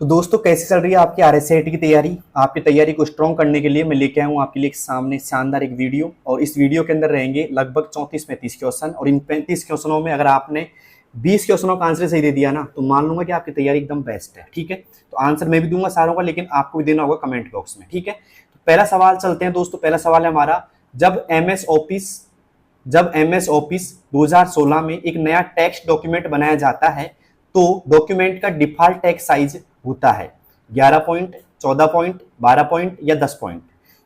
तो दोस्तों कैसी चल रही है आपकी आरएसआईटी की तैयारी। आपकी तैयारी को स्ट्रॉन्ग करने के लिए मैं लेके आया हूँ आपके लिए सामने शानदार एक वीडियो, और इस वीडियो के अंदर रहेंगे लगभग 34-35 क्वेश्चन, और इन 35 क्वेश्चनों में अगर आपने 20 क्वेश्चनों का आंसर सही दे दिया ना तो मान लूंगा कि आपकी तैयारी एकदम बेस्ट है। ठीक है, तो आंसर मैं भी दूंगा सारों का, लेकिन आपको भी देना होगा कमेंट बॉक्स में। ठीक है, तो पहला सवाल चलते हैं दोस्तों। पहला सवाल है हमारा, जब एम एस ऑफिस 2016 में एक नया टेक्स्ट डॉक्यूमेंट बनाया जाता है तो डॉक्यूमेंट का डिफॉल्ट टेक्स्ट साइज होता है 11 पॉइंट, 14 पॉइंट, 12 पॉइंट या 10 पॉइंट।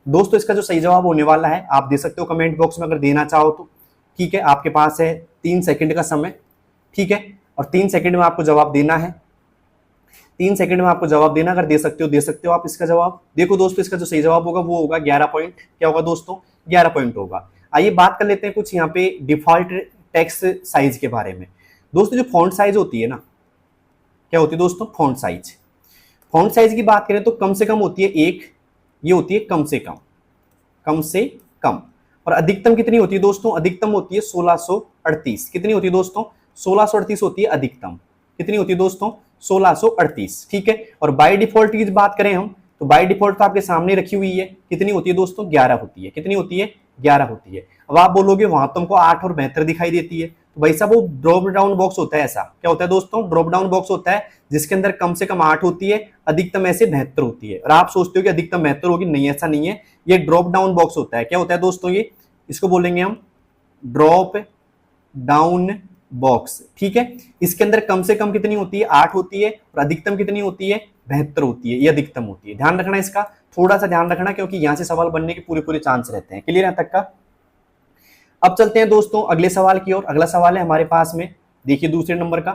दोस्तों इसका जो सही जवाब होने वाला है आप दे सकते हो कमेंट बॉक्स में अगर देना चाहो तो। ठीक है, आपके पास है 3 सेकंड का समय। ठीक है, और 3 सेकंड में आपको जवाब देना है। 3 सेकंड में आपको जवाब देना, अगर दे सकते हो आप इसका जवाब। देखो दोस्तों, इसका जो सही जवाब होगा वो होगा 11 पॉइंट। क्या होगा दोस्तों? 11 पॉइंट होगा। आइए बात कर लेते हैं कुछ यहाँ पे डिफॉल्ट टेक्स्ट साइज के बारे में। दोस्तों जो फॉन्ट साइज होती है ना, क्या होती है दोस्तों? Font size. फॉन्ट साइज की बात करें तो कम से कम होती है 1, ये होती है कम से कम। और अधिकतम कितनी होती है दोस्तों? अधिकतम होती है 1638। कितनी होती है दोस्तों? 1638 होती है अधिकतम। कितनी होती है दोस्तों? 1638। ठीक है, और बाय डिफॉल्ट की बात करें हम तो बाय डिफॉल्ट तो आपके सामने रखी हुई है। कितनी होती है दोस्तों? 11 होती है। कितनी होती है? 11 होती है। अब आप बोलोगे वहां तुमको 8 और 72 दिखाई देती है, तो भाई साहब वो ड्रॉप डाउन बॉक्स होता है। ऐसा क्या होता है दोस्तों? ड्रॉप डाउन बॉक्स होता है जिसके अंदर कम से कम 8 होती है, अधिकतम ऐसे 72 होती है। और आप सोचते हो कि अधिकतम 72 होगी, नहीं ऐसा नहीं है, ये ड्रॉप डाउन बॉक्स होता है। क्या होता है दोस्तों? ये इसको बोलेंगे हम ड्रॉप डाउन बॉक्स। ठीक है, इसके अंदर कम से कम कितनी होती है? 8 होती है, और अधिकतम कितनी होती है? 72 होती है, ये अधिकतम होती है। ध्यान रखना इसका, थोड़ा सा ध्यान रखना, क्योंकि यहां से सवाल बनने के पूरे चांस रहते हैं। क्लियर है तक का? अब चलते हैं दोस्तों अगले सवाल की ओर। अगला सवाल है हमारे पास में, देखिए दूसरे नंबर का,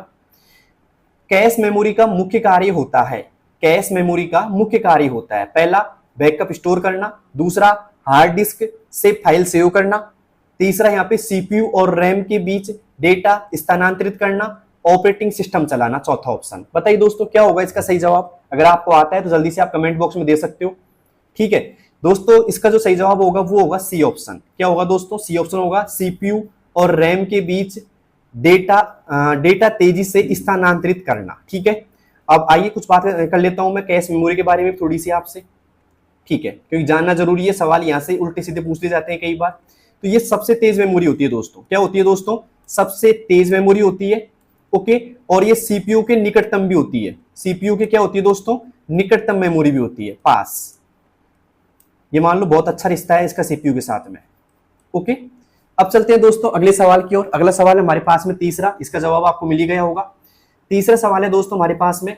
कैश मेमोरी का मुख्य कार्य होता है। कैश मेमोरी का मुख्य कार्य होता है, पहला बैकअप स्टोर करना, दूसरा हार्ड डिस्क से फाइल सेव करना, तीसरा यहाँ पे सीपीयू और रैम के बीच डेटा स्थानांतरित करना, ऑपरेटिंग सिस्टम चलाना, चौथा ऑप्शन। बताइए दोस्तों क्या होगा इसका सही जवाब? अगर आपको आता है तो जल्दी से आप कमेंट बॉक्स में दे सकते हो। ठीक है दोस्तों, इसका जो सही जवाब होगा वो होगा सी ऑप्शन। क्या होगा दोस्तों? सी ऑप्शन होगा, सीपीयू और रैम के बीच डेटा तेजी से स्थानांतरित करना। ठीक है, अब आइए कुछ बात कर लेता हूं मैं कैश मेमोरी के बारे में थोड़ी सी आपसे। ठीक है, क्योंकि जानना जरूरी है, सवाल यहां से उल्टे सीधे पूछ ले जाते हैं कई बार। तो ये सबसे तेज मेमोरी होती है दोस्तों। क्या होती है दोस्तों? सबसे तेज मेमोरी होती है। ओके, और ये सीपीयू के निकटतम भी होती है। सीपीयू के क्या होती है दोस्तों? निकटतम मेमोरी भी होती है, पास। ये मान लो बहुत अच्छा रिश्ता है इसका सीपीयू के साथ में। ओके, अब चलते हैं दोस्तों अगले सवाल की ओर। अगला सवाल है हमारे पास में तीसरा, इसका जवाब आपको मिल ही गया होगा। तीसरा सवाल है दोस्तों हमारे पास में,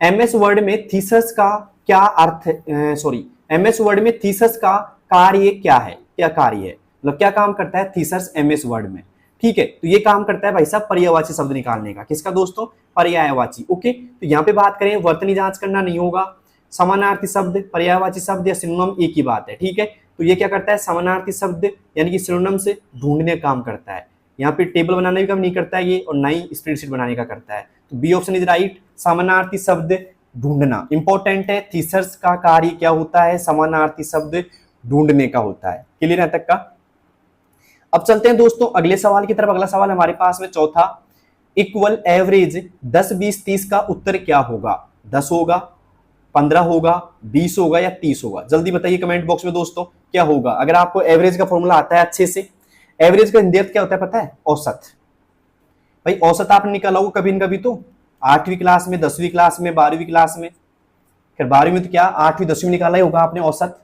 एमएस वर्ड में थीसिस का क्या अर्थ, एमएस वर्ड में थीसिस का कार्य क्या है? क्या कार्य है, मतलब क्या काम करता है थीसिस एमएस वर्ड में? ठीक है, तो ये काम करता है भाई साहब पर्यायवाची शब्द निकालने का। किसका दोस्तों? पर्यायवाची। ओके, तो यहाँ पे बात करें वर्तनी जांच करना नहीं होगा, समानार्थी शब्द, पर्यायवाची शब्द या सिनोनिम एक ही बात है। ठीक है, तो ये क्या करता है? समानार्थी शब्द यानी कि सिनोनिम से ढूंढने का काम करता है। यहाँ पे टेबल बनाने का काम नहीं करता है ये, और ना ही स्प्रेडशीट बनाने का करता है। तो बी ऑप्शन इज राइट, समानार्थी शब्द ढूंढना इंपॉर्टेंट है। थीसिस का कार्य क्या होता है? समानार्थी शब्द ढूंढने का होता है। क्लियर है तक का? अब चलते हैं दोस्तों अगले सवाल की तरफ। अगला सवाल हमारे पास में चौथा, इक्वल एवरेज 10, 20, 30 का उत्तर क्या होगा? 10 होगा, 15 होगा, 20 होगा या 30 होगा? जल्दी बताइए कमेंट बॉक्स में दोस्तों क्या होगा। अगर आपको एवरेज का फॉर्मूला आता है अच्छे से, एवरेज का हिंदी अर्थ क्या होता है पता है? औसत। भाई औसत आपने निकाला होगा कभी न कभी तो, 8वीं क्लास में, 10वीं क्लास में, 12वीं क्लास में। फिर 12वीं में तो क्या 8वीं 10वीं में निकाला ही होगा आपने औसत।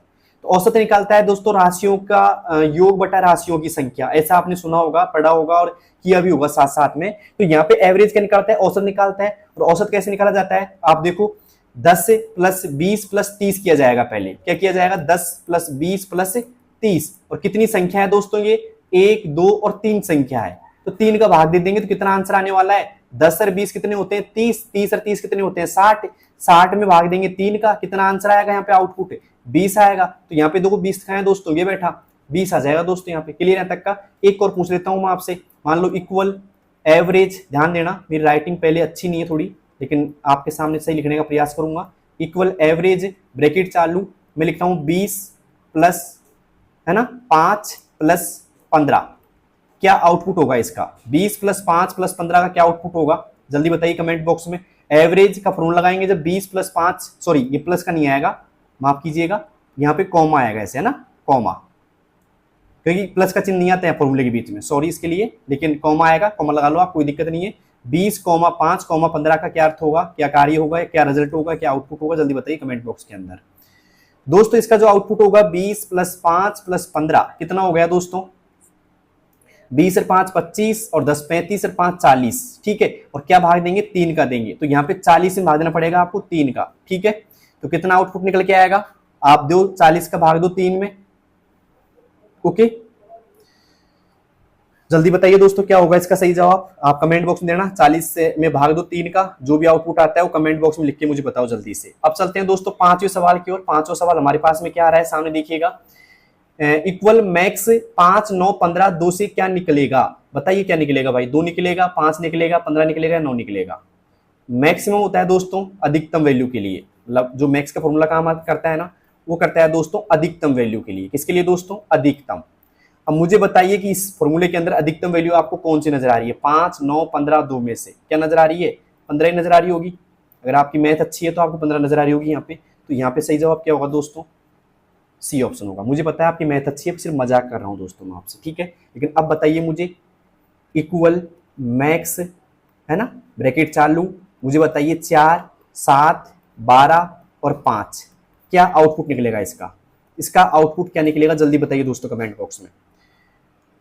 तो औसत निकालता है दोस्तों राशियों का योग बटा राशियों की संख्या। ऐसा आपने सुना होगा, पढ़ा होगा और किया भी होगा साथ साथ में। तो यहाँ पे एवरेज क्या निकालता है? औसत निकालता है। और औसत कैसे निकाला जाता है? आप देखो 10 प्लस 20 प्लस 30 किया जाएगा। पहले क्या किया जाएगा? 10 प्लस 20 प्लस 30। और कितनी संख्या है दोस्तों? ये 1, 2 और 3 संख्या है। तो 3 का भाग दे देंगे तो कितना आंसर आने वाला है? 10 और 20 कितने होते हैं? 30। 30 और 30 कितने होते हैं? 60। 60 में भाग देंगे 3 का, कितना आंसर आएगा यहाँ पे? आउटपुट 20 आएगा। तो यहाँ पे देखो 20 का है दोस्तों, ये बैठा 20 आ जाएगा दोस्तों यहाँ पे। क्लियर है तक का? एक और पूछ लेता हूं मैं आपसे, मान लो इक्वल एवरेज, ध्यान देना मेरी राइटिंग पहले अच्छी नहीं है थोड़ी, लेकिन आपके सामने सही लिखने का प्रयास करूंगा। इक्वल एवरेज ब्रैकेट चालू मैं लिखता हूं 20 प्लस है ना 5 प्लस 15, क्या आउटपुट होगा इसका? 20 प्लस 5 प्लस 15 का क्या आउटपुट होगा? जल्दी बताइए कमेंट बॉक्स में। एवरेज का फॉर्मूला लगाएंगे जब 20 प्लस 5, सॉरी ये प्लस का नहीं आएगा, माफ कीजिएगा, यहाँ पे कॉमा आएगा ऐसे, है ना, कॉमा, क्योंकि प्लस का चिन्ह नहीं आता है फॉर्मूले के बीच में, सॉरी इसके लिए, लेकिन कॉमा आएगा, कॉमा लगा लो आप, कोई दिक्कत नहीं है। 20,5,15 का क्या अर्थ होगा, क्या कार्य होगा, क्या रिजल्ट होगा, क्या आउटपुट होगा, जल्दी बताइए कमेंट बॉक्स के अंदर। दोस्तों इसका जो आउटपुट होगा 20 प्लस 5 प्लस 15 कितना हो गया दोस्तों, 20 और 5 25 और 10 35 और 5 40, ठीक है, और क्या भाग देंगे, 3 का देंगे, तो यहाँ पे 40 से भाग देना पड़ेगा आपको 3 का, ठीक है। तो कितना आउटपुट निकल के आएगा, आप दो 40 का भाग दो 3 में, ओके। जल्दी बताइए दोस्तों क्या होगा इसका सही जवाब, आप कमेंट बॉक्स में देना, 40 से में भाग दो 3 का, जो भी आउटपुट आता है वो कमेंट बॉक्स में लिख के मुझे बताओ जल्दी से। अब चलते हैं दोस्तों पांचवें सवाल की ओर। पांचवा सवाल हमारे पास में क्या आ रहा है, सामने देखिएगा, इक्वल मैक्स 5 9 15 2 से क्या निकलेगा, बताइए क्या निकलेगा भाई, 2 निकलेगा, 5 निकलेगा, 15 निकलेगा, 9 निकलेगा। मैक्सिमम होता है दोस्तों अधिकतम वैल्यू के लिए, मतलब जो मैक्स का फॉर्मूला काम करता है ना, वो करता है दोस्तों अधिकतम वैल्यू के लिए, किसके लिए दोस्तों, अधिकतम। अब मुझे बताइए कि इस फॉर्मूले के अंदर अधिकतम वैल्यू आपको कौन सी नजर आ रही है, 5 9 15 2 में से क्या नजर आ रही है, 15 ही नजर आ रही होगी। अगर आपकी मैथ अच्छी है तो आपको 15 नजर आ रही होगी यहाँ पे, तो यहाँ पे सही जवाब क्या होगा दोस्तों, सी ऑप्शन होगा। मुझे पता है आपकी मैथ अच्छी है, सिर्फ मजाक कर रहा हूँ दोस्तों मैं आपसे, ठीक है। लेकिन अब बताइए मुझे, इक्वल मैक्स है ना, ब्रैकेट चालू, मुझे बताइए 4 7 12 और 5 क्या आउटपुट निकलेगा इसका, इसका आउटपुट क्या निकलेगा, जल्दी बताइए दोस्तों कमेंट बॉक्स में।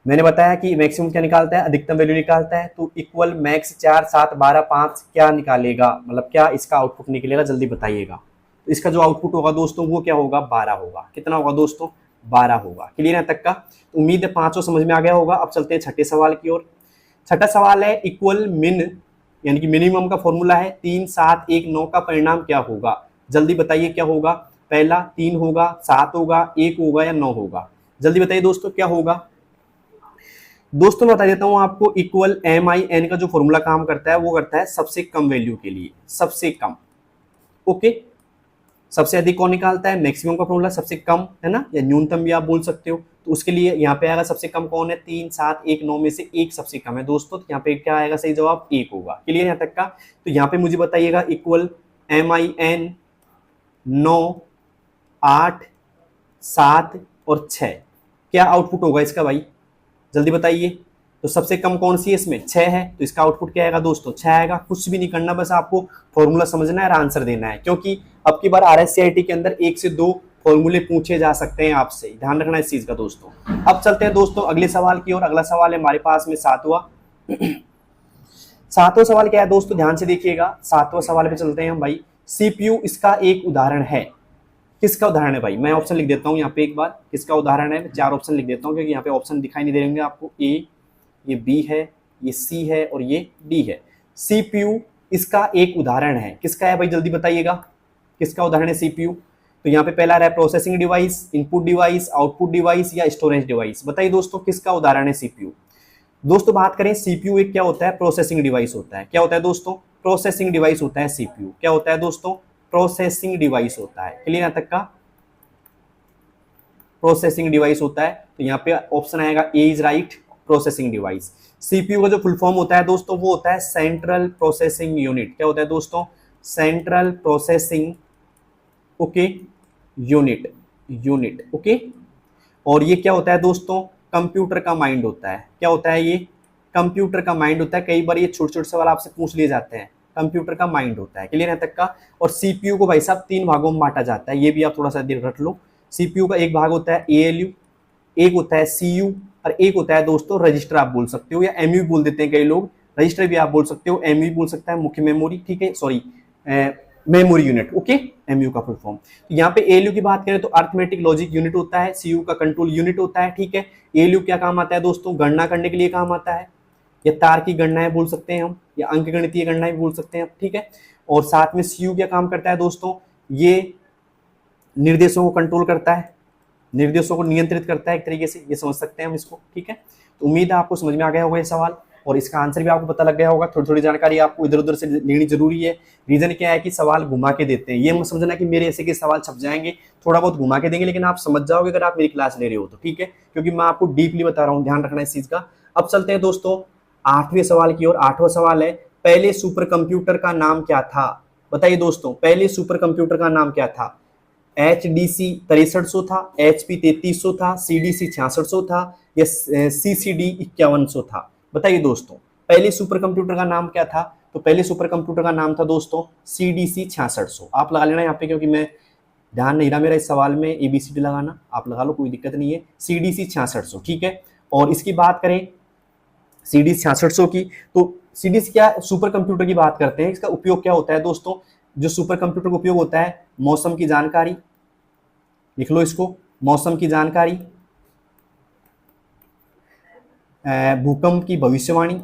मैंने बताया कि मैक्सिमम क्या निकालता है, अधिकतम वैल्यू निकालता है, तो इक्वल मैक्स 4 7 12 5 क्या निकालेगा, मतलब क्या इसका आउटपुट निकलेगा, जल्दी बताइएगा। तो इसका जो आउटपुट होगा दोस्तों वो क्या होगा, 12 होगा। कितना होगा दोस्तों, 12 होगा। क्लियर है तक का, तो उम्मीद है पांचों समझ में आ गया होगा। अब चलते हैं छठे सवाल की ओर। छठा सवाल है, इक्वल मिन यानी कि मिनिमम का फॉर्मूला है 3 7 1 9 का परिणाम क्या होगा, जल्दी बताइए क्या होगा। पहला 3 होगा, 7 होगा, 1 होगा या 9 होगा, जल्दी बताइए दोस्तों क्या होगा। दोस्तों मैं बता देता हूं आपको, इक्वल MIN का जो फॉर्मूला काम करता है वो करता है सबसे कम वैल्यू के लिए, सबसे कम, ओके। सबसे अधिक कौन निकालता है, मैक्सिमम का फॉर्मूला सबसे कम है ना, या न्यूनतम भी आप बोल सकते हो, तो उसके लिए यहाँ पे आएगा सबसे कम कौन है, 3 7 1 9 में से 1 सबसे कम है दोस्तों, तो यहाँ पे क्या आएगा सही जवाब, 1 होगा। क्लियर यहाँ तक का, तो यहाँ पे मुझे बताइएगा, इक्वल MIN 9 8 7 और 6 क्या आउटपुट होगा इसका भाई, जल्दी बताइए। तो सबसे कम कौन सी है इसमें, 6 है, तो इसका आउटपुट क्या आएगा दोस्तों, 6 आएगा। कुछ भी नहीं करना, बस आपको फॉर्मूला समझना है और आंसर देना है, क्योंकि अब की बार RSCIT के अंदर 1 से 2 फॉर्मूले पूछे जा सकते हैं आपसे, ध्यान रखना इस चीज का दोस्तों। अब चलते हैं दोस्तों अगले सवाल की ओर। अगला सवाल है हमारे पास में सातवां। सातवां सवाल क्या है दोस्तों, ध्यान से देखिएगा। सातवां सवाल पे चलते हैं हम भाई। CPU इसका एक उदाहरण है, किसका उदाहरण है भाई, मैं ऑप्शन लिख देता हूं यहाँ पे एक बार, किसका उदाहरण है, 4 ऑप्शन लिख देता हूं क्योंकि यहाँ पे ऑप्शन दिखाई नहीं दे रहेंगे आपको। A, ये B है, ये C है और ये D है। CPU इसका एक उदाहरण है, किसका है भाई, जल्दी बताइएगा किसका उदाहरण है CPU। तो यहाँ पे पहला रहा है processing device, input device, output device या स्टोरेज डिवाइस, बताइए दोस्तों किसका उदाहरण है CPU। दोस्तों बात करें CPU एक क्या होता है, प्रोसेसिंग डिवाइस होता है। क्या होता है दोस्तों, प्रोसेसिंग डिवाइस होता है CPU। क्या होता है दोस्तों, प्रोसेसिंग डिवाइस होता है। क्लियर यहाँ तक का, प्रोसेसिंग डिवाइस होता है। तो यहाँ पे ऑप्शन आएगा A is right, processing device. CPU का जो फुल फॉर्म होता है दोस्तों वो होता है सेंट्रल प्रोसेसिंग यूनिट। क्या होता है दोस्तों, central processing, okay, unit, okay. और ये क्या होता है दोस्तों, कंप्यूटर का माइंड होता है। क्या होता है ये, कंप्यूटर का माइंड होता है। कई बार ये छोटे छोटे सवाल आपसे पूछ लिए जाते हैं, कंप्यूटर का माइंड होता है। क्लियर है तक का। और CPU को भाई साहब 3 भागों में बांटा जाता है, ये भी आप थोड़ा सा देर रख लो। CPU का एक भाग होता है ALU, एक होता है CU और एक होता है दोस्तों रजिस्टर, आप बोल सकते हो, या MU बोल देते हैं कई लोग, रजिस्टर भी आप बोल सकते हो, MU बोल सकता है मुख्य मेमोरी, ठीक है, sorry memory unit, okay, MU का फुल फॉर्म। तो यहाँ पे ALU की बात करें तो अर्थमेटिक लॉजिक यूनिट होता है, CU का कंट्रोल यूनिट होता है, ठीक है। ALU क्या काम आता है दोस्तों, गणना करने के लिए काम आता है, या तार की गणनाएं बोल सकते हैं हम, या अंकगणितीय गणनाएं भी बोल सकते हैं, ठीक है। और साथ में CU क्या काम करता है दोस्तों, ये निर्देशों को कंट्रोल करता है, निर्देशों को नियंत्रित करता है एक तरीके से, ये समझ सकते हैं हम इसको, ठीक है। तो उम्मीद है आपको समझ में आ गया होगा ये सवाल, और इसका आंसर भी आपको पता लग गया होगा। थोड़ी थोड़ी जानकारी आपको इधर उधर से लेनी जरूरी है। रीजन क्या है कि सवाल घुमा के देते हैं, ये मत समझना कि मेरे ऐसे के सवाल छप जाएंगे, थोड़ा बहुत घुमा के देंगे, लेकिन आप समझ जाओगे अगर आप मेरी क्लास ले रहे हो तो, ठीक है, क्योंकि मैं आपको डीपली बता रहा हूँ, ध्यान रखना इस चीज का। अब चलते हैं दोस्तों 8वें सवाल की ओर। 8वां सवाल है, पहले सुपर कंप्यूटर का नाम क्या था? बताइए दोस्तों, पहले सुपर कंप्यूटर का नाम क्या था? HDC 6300 था, HP 3300 था, CDC 6600 था, या CCD 5100 था? बताइए दोस्तों, पहले सुपर कंप्यूटर का नाम क्या था? तो पहले सुपर कंप्यूटर का नाम था दोस्तों CDC 6600। आप लगा लेना यहाँ पे, क्योंकि मैं ध्यान नहीं रहा मेरा इस सवाल में ABCD लगाना, आप लगा लो, कोई दिक्कत नहीं है। CDC 6600, ठीक है। और इसकी बात करें CDC 6600 की, तो CDC क्या, सुपर कंप्यूटर की बात करते हैं। इसका उपयोग क्या होता है दोस्तों? जो सुपर कंप्यूटर का उपयोग होता है, मौसम की जानकारी, लिख लो इसको, मौसम की जानकारी, भूकंप की भविष्यवाणी,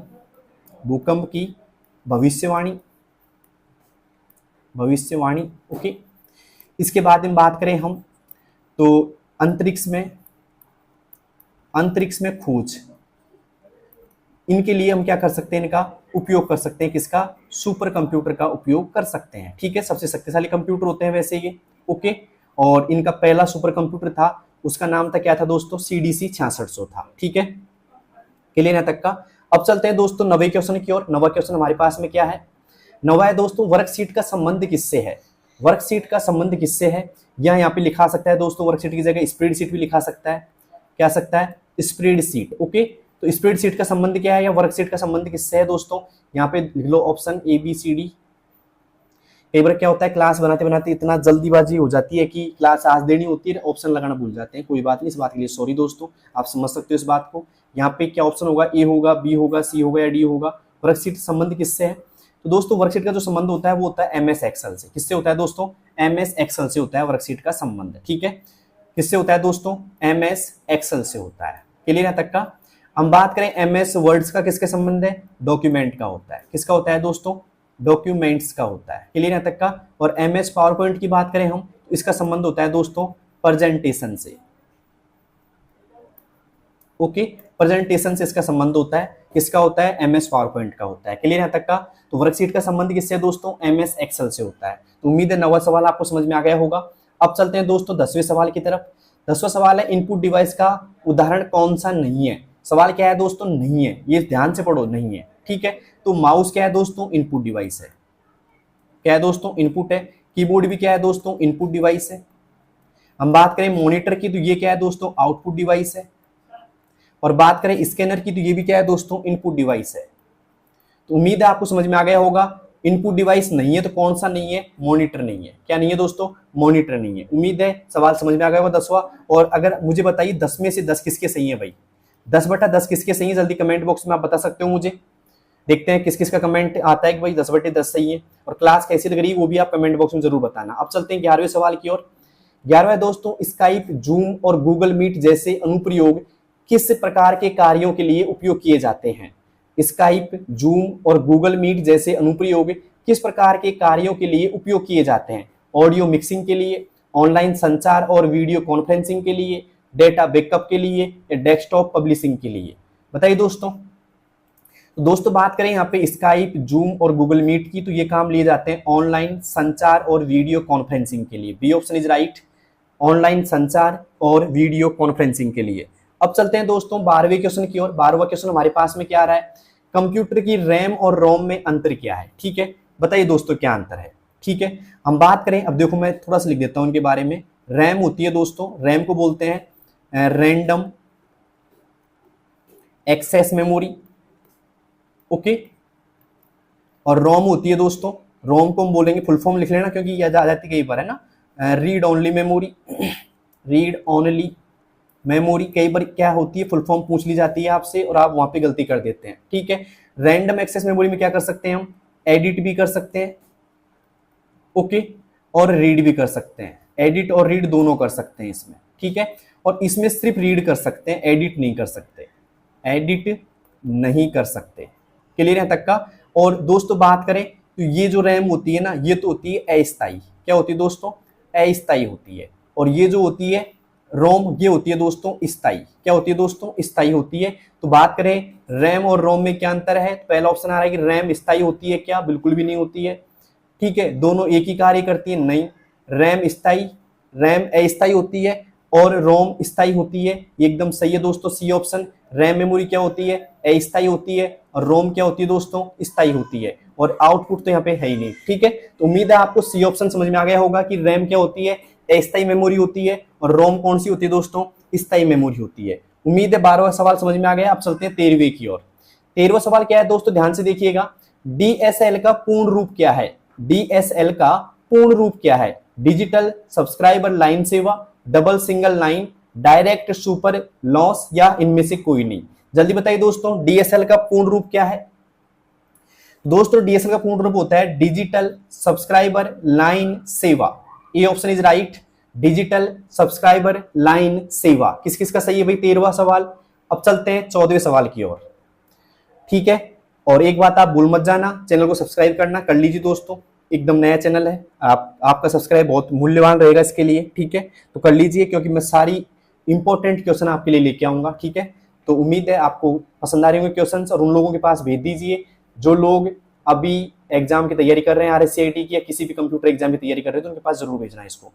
भूकंप की भविष्यवाणी, भविष्यवाणी, ओके। इसके बाद में बात करें हम, तो अंतरिक्ष में खोज, इनके लिए हम क्या कर सकते हैं, इनका उपयोग कर सकते हैं। किसका? सुपर कंप्यूटर का उपयोग कर सकते हैं, ठीक है। सबसे शक्तिशाली कंप्यूटर होते हैं वैसे ये, ओके। और इनका पहला सुपर कंप्यूटर था, उसका नाम था क्या था दोस्तों? CDC 6600 था, ठीक है। क्लियर यहाँ तक का? अब चलते हैं दोस्तों नवे क्वेश्चन की ओर। नवा क्वेश्चन हमारे पास में क्या है? नवा है दोस्तों, वर्कशीट का संबंध किससे है? वर्कशीट का संबंध किससे है? यह यहाँ पे लिखा सकता है दोस्तों, वर्कशीट की जगह स्प्रेडशीट भी लिखा सकता है। क्या सकता है? Spreadsheet, okay. तो स्प्रेडशीट का संबंध क्या है या वर्कशीट का संबंध किससे है दोस्तों? यहाँ पे लिख लो ऑप्शन ABCD। कई बार क्या होता है, क्लास बनाते बनाते इतना जल्दीबाजी हो जाती है कि क्लास आज देनी होती है, ऑप्शन लगाना भूल जाते हैं। कोई बात नहीं, इस बात के लिए सॉरी दोस्तों, आप समझ सकते हो इस बात को। यहाँ पे क्या ऑप्शन होगा? A होगा, B होगा, C होगा या D होगा? वर्कशीट संबंध किससे है? तो दोस्तों वर्कशीट का जो संबंध होता है वो होता है MS एक्सेल से। किससे होता है दोस्तों? MS एक्सेल से होता है वर्कशीट का संबंध, ठीक है। किससे होता है दोस्तों? MS एक्सेल से होता है। क्लियर है तक का? हम बात करें MS वर्ड्स का, किसके संबंध है? डॉक्यूमेंट का होता है। किसका होता है दोस्तों? डॉक्यूमेंट्स का होता है। क्लियर है तक का? और MS पावर पॉइंट की बात करें हम, तो इसका संबंध होता है दोस्तों प्रेजेंटेशन से, ओके। प्रेजेंटेशन से इसका संबंध होता है। किसका होता है? MS पावर पॉइंट का होता है। क्लियर है तक का? तो वर्कशीट का संबंध किससे है दोस्तों? MS एक्सेल से होता है। तो उम्मीद है नवा सवाल आपको समझ में आ गया होगा। अब चलते हैं दोस्तों 10वें सवाल की तरफ। 10वां सवाल है, इनपुट डिवाइस का उदाहरण कौन सा नहीं है? सवाल क्या है दोस्तों? नहीं है, ये ध्यान से पढ़ो, नहीं है, ठीक है। तो माउस क्या है दोस्तों? इनपुट डिवाइस है। क्या है दोस्तों? इनपुट है। कीबोर्ड भी क्या है दोस्तों? इनपुट डिवाइस है। हम बात करें मॉनिटर की, तो ये क्या है दोस्तों? आउटपुट डिवाइस है। और बात करें स्कैनर की, तो ये भी क्या है दोस्तों? इनपुट डिवाइस है। तो उम्मीद है आपको समझ में आ गया होगा। इनपुट डिवाइस नहीं है तो कौन सा नहीं है? मॉनिटर नहीं है। क्या नहीं है दोस्तों? मॉनिटर नहीं है। उम्मीद है सवाल समझ में आ गया होगा 10वां। और अगर मुझे बताइए 10 में से 10 किसके सही है भाई? 10/10 किसके सही है? जल्दी कमेंट बॉक्स में आप बता सकते हो मुझे। देखते हैं किस किस का कमेंट आता है कि भाई 10/10 सही है। और क्लास कैसी लग रही है वो भी आप कमेंट बॉक्स में जरूर बताना। अब चलते हैं 11वें सवाल की ओर। 11वां दोस्तों, स्काइप, जूम और गूगल मीट जैसे अनुप्रयोग किस प्रकार के कार्यों के लिए उपयोग किए जाते हैं? स्काइप, जूम और गूगल मीट जैसे अनुप्रयोग किस प्रकार के कार्यों के लिए उपयोग किए जाते हैं? ऑडियो मिक्सिंग के लिए, ऑनलाइन संचार और वीडियो कॉन्फ्रेंसिंग के लिए, डेटा बैकअप के लिए या डेस्कटॉप पब्लिशिंग के लिए? बताइए दोस्तों। तो दोस्तों बात करें यहाँ पे स्काइप, जूम और गूगल मीट की, तो ये काम लिए जाते हैं ऑनलाइन संचार और वीडियो कॉन्फ्रेंसिंग के लिए। B option is right, online संचार और वीडियो कॉन्फ्रेंसिंग के लिए। अब चलते हैं दोस्तों 12वें क्वेश्चन की ओर। 12वां क्वेश्चन हमारे पास में क्या आ रहा है? कंप्यूटर की रैम और रोम में अंतर क्या है? ठीक है, बताइए दोस्तों क्या अंतर है? ठीक है, हम बात करें, अब देखो मैं थोड़ा सा लिख देता हूं इनके बारे में। रैम होती है दोस्तों, रैम को बोलते हैं रैंडम एक्सेस मेमोरी, ओके। और रोम होती है दोस्तों, रोम को हम बोलेंगे, फुल फॉर्म लिख लेना क्योंकि याद आ जाती कई बार, है ना। Read only memory, read only memory कई बार क्या होती है, फुल फॉर्म पूछ ली जाती है आपसे और आप वहां पे गलती कर देते हैं, ठीक है। रैंडम एक्सेस मेमोरी में क्या कर सकते हैं हम? एडिट भी कर सकते हैं, ओके, और रीड भी कर सकते हैं। एडिट और रीड दोनों कर सकते हैं इसमें, ठीक है। और इसमें सिर्फ रीड कर सकते हैं, एडिट नहीं कर सकते, एडिट नहीं कर सकते। क्लियर है तक का? और दोस्तों बात करें तो ये जो रैम होती है ना, ये तो होती है अस्थायी। क्या होती है दोस्तों? अस्थायी होती है। और ये जो होती है रोम, ये होती है दोस्तों स्थायी। क्या होती है दोस्तों? स्थायी होती है। तो बात करें रैम और रोम में क्या अंतर है, तो पहला ऑप्शन आ रहा है कि रैम स्थायी होती है क्या? बिल्कुल भी नहीं होती है, ठीक है। दोनों एक ही कार्य करती है? नहीं, रैम स्थायी, रैम अस्थायी होती है और रोम स्थायी होती है। एकदम सही है दोस्तों, सी ऑप्शन। रैम मेमोरी क्या होती है? अस्थायी होती है और रोम क्या होती है दोस्तों? स्थायी होती है। और आउटपुट तो यहाँ पे है ही नहीं। ठीक है, तो उम्मीद है आपको सी ऑप्शन समझ में आ गया होगा कि रैम क्या होती है, अस्थायी मेमोरी होती है, और रोम कौन सी होती है दोस्तों, स्थायी मेमोरी होती है। उम्मीद है 12वां सवाल समझ में आ गया। अब चलते हैं 13वें की ओर। 13वां सवाल क्या है दोस्तों, ध्यान से देखिएगा। डीएसएल का पूर्ण रूप क्या है? डीएसएल का पूर्ण रूप क्या है? डिजिटल सब्सक्राइबर लाइन सेवा, double single line, direct super loss, या इनमें से कोई नहीं। जल्दी बताइए दोस्तों, डीएसएल का पूर्ण रूप क्या है? दोस्तों डीएसएल का पूर्ण रूप होता है डिजिटल सब्सक्राइबर लाइन सेवा। A option is right, digital subscriber line सेवा। किस किस का सही है भाई 13वां सवाल। अब चलते हैं 14वें सवाल की ओर। ठीक है, और एक बात आप भूल मत जाना, चैनल को सब्सक्राइब करना कर लीजिए दोस्तों, एकदम नया चैनल है, आपका सब्सक्राइब बहुत मूल्यवान रहेगा इसके लिए। ठीक है, तो कर लीजिए, क्योंकि मैं सारी इंपॉर्टेंट क्वेश्चन आपके लिए लेके आऊंगा। ठीक है, तो उम्मीद है आपको पसंद आ रहे होंगे क्वेश्चन, और उन लोगों के पास भेज दीजिए जो लोग अभी एग्जाम की तैयारी कर रहे हैं, आरएससीआईटी की या किसी भी कंप्यूटर एग्जाम की तैयारी कर रहे हैं, तो उनके पास जरूर भेजना है इसको।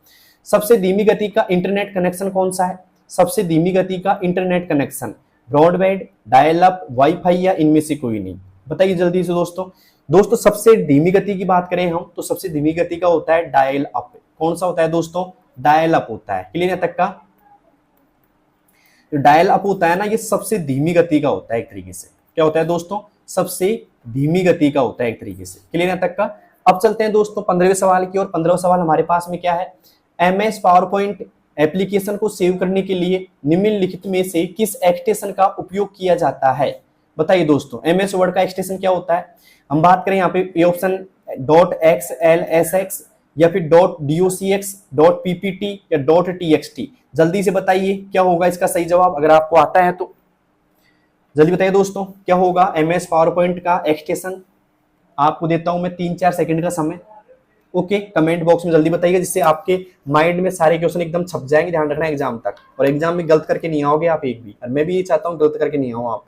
सबसे धीमी गति का इंटरनेट कनेक्शन कौन सा है? सबसे धीमी गति का internet connection, broadband, dial up, wifi, या इनमें से कोई नहीं। बताइए जल्दी से दोस्तों। दोस्तों सबसे धीमी गति की बात करें हम, तो सबसे धीमी गति का होता है डायल अप। कौन सा होता है दोस्तों? डायल अप होता है। क्लियर है तक का? जो डायल अप होता है ना, ये सबसे धीमी गति का होता है एक तरीके से। क्या होता है दोस्तों? सबसे धीमी गति का होता है एक तरीके से। क्लियर है तक का? अब चलते हैं दोस्तों 15वें सवाल की ओर। 15वां सवाल हमारे पास में क्या है? एमएस पावर पॉइंट एप्लीकेशन को सेव करने के लिए निम्नलिखित में से किस एक्सटेंशन का उपयोग किया जाता है? बताइए दोस्तों, एमएस वर्ड का एक्सटेंशन क्या होता है? हम बात करें यहाँ पे ये ऑप्शन .xlsx या फिर .docx, .ppt या .txt। जल्दी से बताइए क्या होगा इसका सही जवाब, अगर आपको आता है तो जल्दी बताइए दोस्तों क्या होगा एमएस पावर पॉइंट का एक्सटेंशन। आपको देता हूं मैं 3-4 सेकंड का समय। ओके, कमेंट बॉक्स में जल्दी बताइएगा, जिससे आपके माइंड में सारे क्वेश्चन एकदम छप जाएंगे। ध्यान रखना एग्जाम तक, और एग्जाम में गलत करके नहीं आओगे आप एक भी, और मैं भी ये चाहता हूं गलत करके नहीं आओ आप।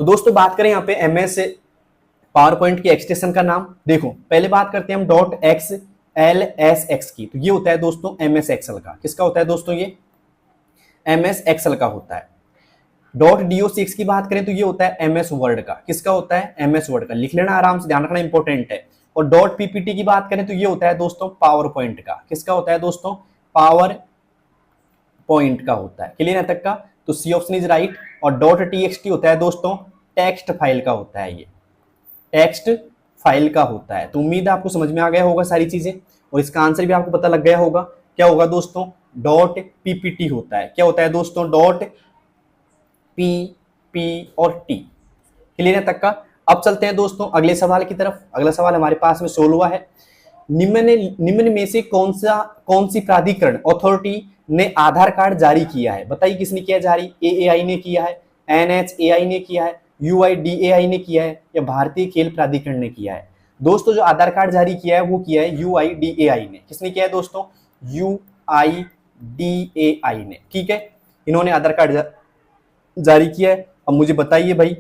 तो दोस्तों बात करें यहाँ पे एमएस पावर पॉइंट के एक्सटेंशन का नाम। देखो पहले बात करते हैं हम .xlsx की, तो ये होता है दोस्तों एमएस एक्सेल का। किसका होता है दोस्तों? ये एमएस एक्सेल का होता है। .docx की बात करें तो ये होता है एमएस वर्ड का। किसका होता है? एमएस वर्ड का। लिख लेना आराम से, ध्यान रखना इंपॉर्टेंट है। और .ppt की बात करें तो ये होता है दोस्तों पावर पॉइंट का। किसका होता है दोस्तों? पावर पॉइंट का होता है। क्लियर है तक का? तो सी ऑप्शन इज राइट। और .txt होता है दोस्तों टेक्स्ट फाइल का होता है, ये टेक्स्ट फाइल का होता है। तो उम्मीद है आपको समझ में आ गया होगा सारी चीजें, और इसका आंसर भी आपको पता लग गया होगा। क्या होगा दोस्तों? .ppt होता है। क्या होता है दोस्तों? .pp और t। क्लियर है तक का? अब चलते हैं दोस्तों अगले सवाल की तरफ। अगला सवाल हमारे पास में 16वां है। निम्न में से कौन सी प्राधिकरण अथॉरिटी ने आधार कार्ड जारी किया है? बताइए किसने किया जारी? एएआई ने किया है, एनएचएआई ने किया है, यूआईडीएआई ने किया है, या भारतीय खेल प्राधिकरण ने किया है? दोस्तों जो आधार कार्ड जारी किया है वो किया है यूआईडीएआई ने। किसने किया है दोस्तों? यूआईडीएआई ने। ठीक है, इन्होंने आधार कार्ड जारी किया है। अब मुझे बताइए भाई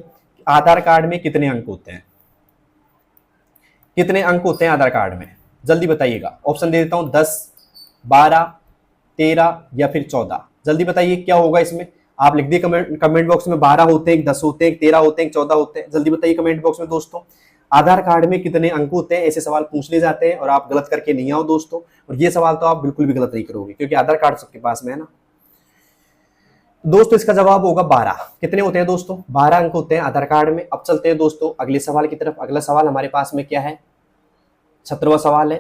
आधार कार्ड में कितने अंक होते हैं? कितने अंक होते हैं आधार कार्ड में? जल्दी बताइएगा। ऑप्शन दे देता हूं 10, 12, 13 या फिर 14। जल्दी बताइए क्या होगा इसमें। आप लिख दिए कमेंट बॉक्स में। 12 होते हैं, 10 होते हैं, 13 होते हैं, 14 होते हैं। जल्दी बताइए कमेंट बॉक्स में दोस्तों आधार कार्ड में कितने अंक होते हैं। ऐसे सवाल पूछ ले जाते हैं और आप गलत करके नहीं आओ दोस्तों। और ये सवाल तो आप बिल्कुल भी गलत नहीं करोगे, क्योंकि आधार कार्ड सबके पास में है ना दोस्तों। इसका जवाब होगा 12। कितने होते हैं दोस्तों? 12 अंक होते हैं आधार कार्ड में। अब चलते हैं दोस्तों अगले सवाल की तरफ। अगला सवाल हमारे पास में क्या है? 17वां सवाल है।